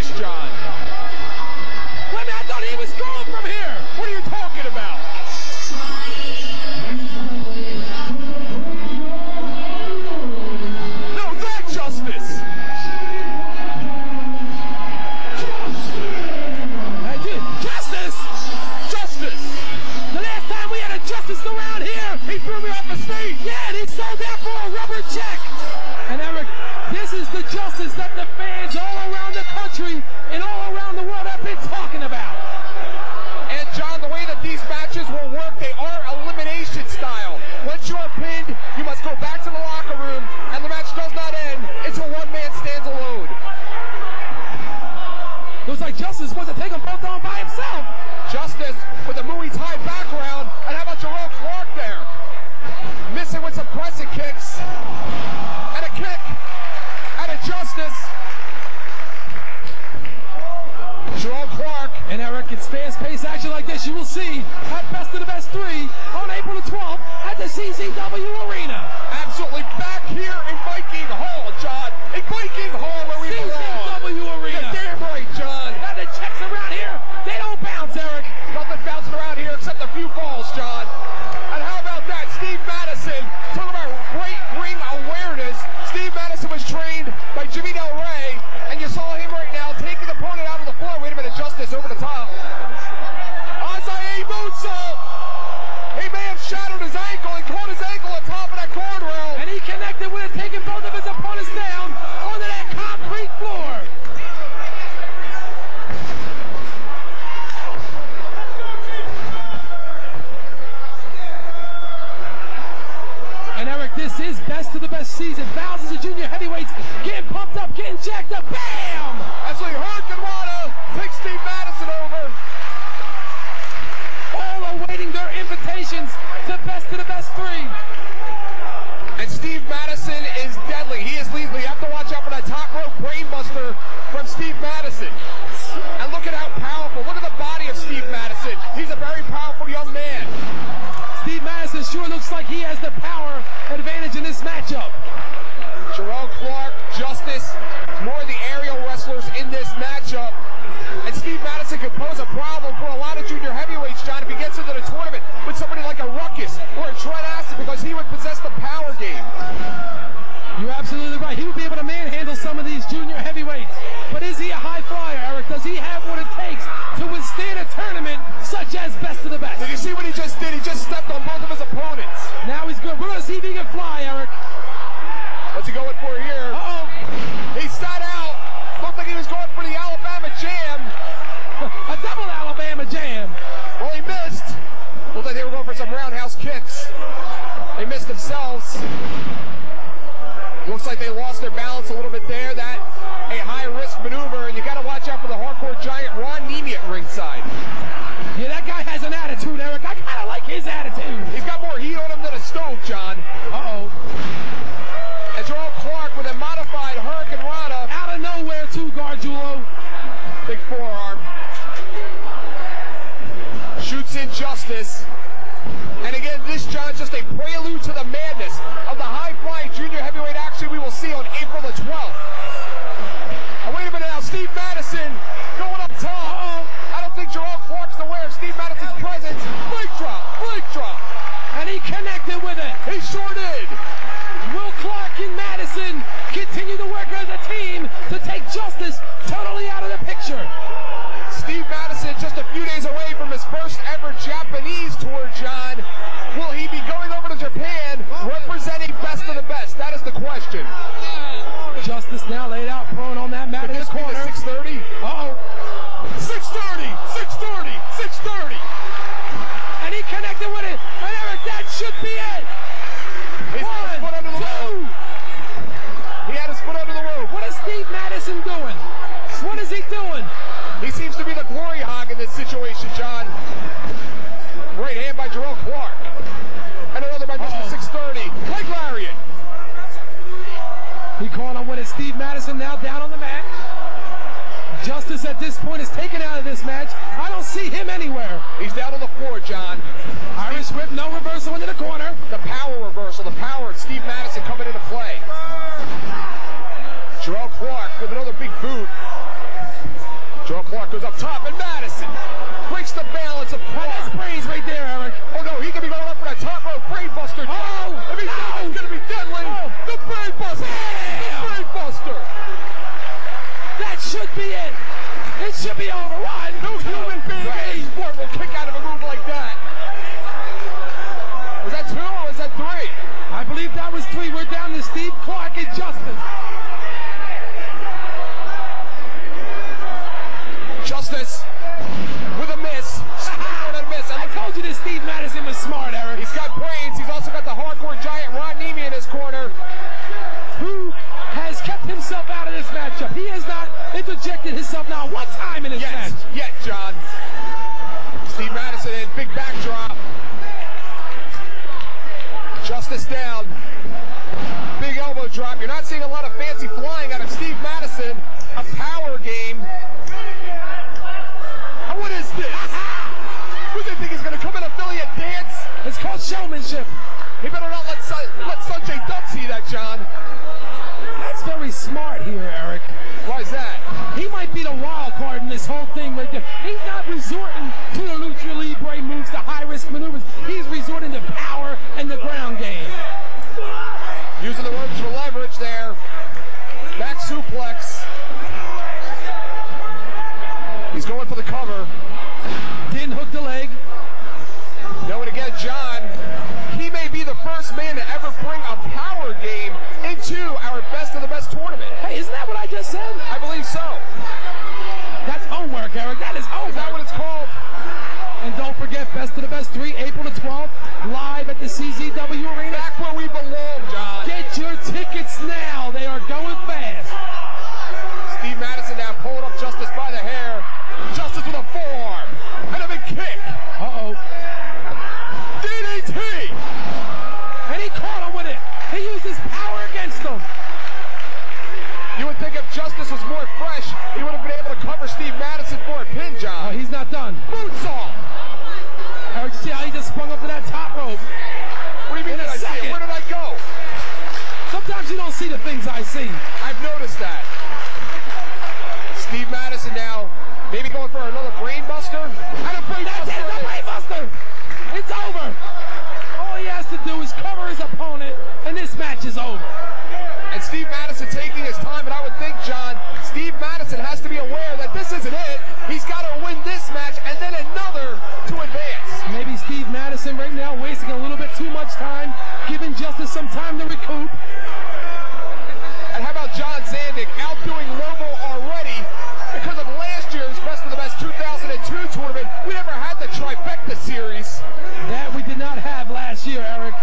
Justice, John. Wait a minute, I thought he was gone from here. What are you talking about? No, that Justice. Justice! Justice. The last time we had a Justice around here, He threw me off the stage. yeah, and he sold out for a rubber check. And Eric, this is the Justice that the fans all around the country and all around the world have been talking about. And John, the way that these matches will work, they are elimination style. Once you are pinned, you must go back to the locker room, and the match does not end until one man stands alone. Looks like Justice wants to take them both on by himself. Justice with a Muay Thai background, and how about Jerome Clark there? Missing with some crescent kicks, and a kick, and a Justice. Jerome Clark. And Eric, it's fast-paced action like this. You will see at Best of the Best 3 on April the 12th at the CZW Arena. Absolutely back here in Viking Hall, John. In Viking Hall where we belong. CZW Arena. You're damn right, John. Now the checks around here, they don't bounce, Eric. Nothing bouncing around here except a few balls, John. And how about that? Steve Madison, talking about great ring awareness. Steve Madison was trained by Jimmy Del Rey, and you saw him right now taking the opponent out on the floor. Wait a minute, Justice over the top. Azae moonsault. He may have shattered his ankle and caught his ankle on top of that guardrail. And he connected with it, taking both of his opponents down onto that concrete floor. And Eric, this is Best of the Best season. Thousands of junior heavyweights getting pumped up, getting jacked up. Bam! Actually, Hurricane takes Steve Madison over. All awaiting their invitations to Best of the Best 3. And Steve Madison is deadly. He is lethal. You have to watch out for that top rope brainbuster from Steve Madison. And look at how powerful. Look at the body of Steve Madison. He's a very powerful young man. Steve Madison sure looks like he has the power advantage in this matchup. Jerome Clark, Justice, more of the aerial wrestlers in this matchup. And Steve Madison could pose a problem for a lot of junior heavyweights, John, if he gets into the tournament with somebody like a Ruckus or a Trent Aston, because he would possess the power game. You're absolutely right. He would be able to manhandle some of these junior heavyweights. But is he a high flyer, Eric? Does he have what it takes to withstand a tournament such as Best of the Best? Did you see what he just did? He just stepped on both of his opponents. Now he's good. We're going to see if he can fly, Eric. What's he going for here? Uh-oh. He sat out. Looked like he was going for the Alabama Jam. A double Alabama Jam. Well, he missed. Looked like they were going for some roundhouse kicks. They missed themselves. Looks like they lost their balance a little bit there. That a high-risk maneuver, and you got to watch out for the hardcore giant Ron Nemi at ringside. Yeah, that guy has an attitude, Eric. I kind of like his attitude. He's got more heat on him than a stove, John. Uh-oh. And Jerome Clark with a modified Hurricane Rana. Out of nowhere, too, Gargiulo. Big forearm. Shoots in Justice. And again, this, John, just a prelude to the madness of the high-flying junior heavyweight action we will see on April the 12th. And wait a minute now, Steve Madison going up top. I don't think Jerome Clark's aware of Steve Madison's presence. Leg drop, leg drop. And he connected with it. He sure did. Will Clark and Madison continue to work as a team to take Justice totally out of the picture? Steve Madison just a few days away from his first ever Japanese tour, John. Will he be going over to Japan representing Best of the Best? That is the question. Justice now laid out prone on that mat in the corner. 630. Uh-oh. 630, 630, 630. And he connected with it. And Eric, that should be it. He's got his foot under the rope. He had his foot under the rope. What is Steve Madison doing? What is he doing? He seems to be the glory hog in this situation, John. Right hand by Jerome Clark. And another by Mr. 630. Leg lariat. He caught him with it. Steve Madison now down on the mat. Justice at this point is taken out of this match. I don't see him anywhere. He's down on the floor, John. Irish whip, no reversal into the corner. The power reversal, the power of Steve Madison coming into play. Jerome Clark with another big boot. goes up top, and Madison breaks the balance of Clark. That's brains right there, Eric. Oh no, he could be going up for that top rope brain buster. Oh, if he does, it's going to be deadly. Oh. The brain buster. Bam. The brain buster. That should be it. It should be over. One, No human being in any sport will kick out of a move like that. Was that 2 or was that 3? I believe that was 3. We're down to Steve, Clark, and Justin. Justice with a miss. With a miss. I told you that Steve Madison was smart, Eric. He's got brains. He's also got the hardcore giant Ron Nemi in his corner. Who has kept himself out of this matchup. He has not interjected himself now one time in this match. Yet, John. Steve Madison in big backdrop. Justice down. Big elbow drop. You're not seeing a lot of fancy flying out of Steve Madison. A power game. What is this? Who do you think he's going to come in affiliate dance? It's called showmanship. He better not let Sanjay Dutt see that, John. That's very smart here, Eric. Why is that? He might be the wild card in this whole thing right there. He's not resorting to the Lucha Libre moves, the high-risk maneuvers. He's resorting to power and the ground game. Using the ropes for leverage there. Back suplex. He's going for the cover. Didn't hook the leg. No, and again, John, he may be the first man to ever bring a power game into our best of the best tournament. Hey, isn't that what I just said? I believe so. That's homework, Eric. That is homework. Is that what it's called? And don't forget, Best of the Best 3, April the 12th, live at the CZW Arena. Back where we belong, John. Get your tickets now. They are going fast. Steve Madison now pulling up Justice by the hair. Justice with a forearm. And a big kick. Uh-oh. DDT! And he caught him with it. He used his power against him. You would think if Justice was more fresh, he would have been able to cover Steve Madison for a pin, John. Oh, he's not done. Moonsault! Eric, see how he just sprung up to that top rope? What do you mean In a did I see it? second. Where did I go? Sometimes you don't see the things I see. I've noticed that. Steve Madison now maybe going for another brain buster. And a brain That's buster. it, the brain buster. It's over. All he has to do is cover his opponent, and this match is over. And Steve Madison taking his time, and I would think, John, Steve Madison has to be aware that this isn't it. He's got to win this match and then another to advance. Maybe Steve Madison right now wasting a little bit too much time, giving Justice some time to recoup. And how about John Zandig outdoing Lobo already? Because of last year's Best of the Best 2002 tournament, we never had the Trifecta series. That we did not have last year, Eric.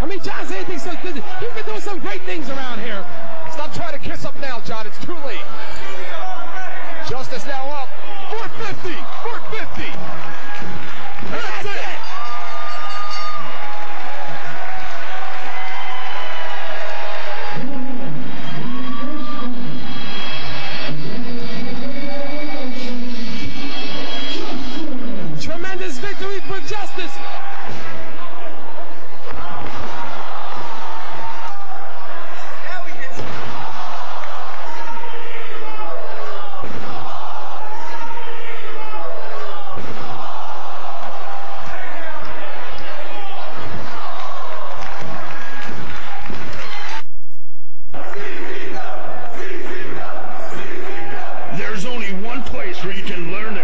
I mean, John Zandig's so good. He's been doing some great things around here. Stop trying to kiss up now, John. It's too late. Justice now up. 450! 450! That's it! Tremendous victory for Justice. There's only one place where you can learn the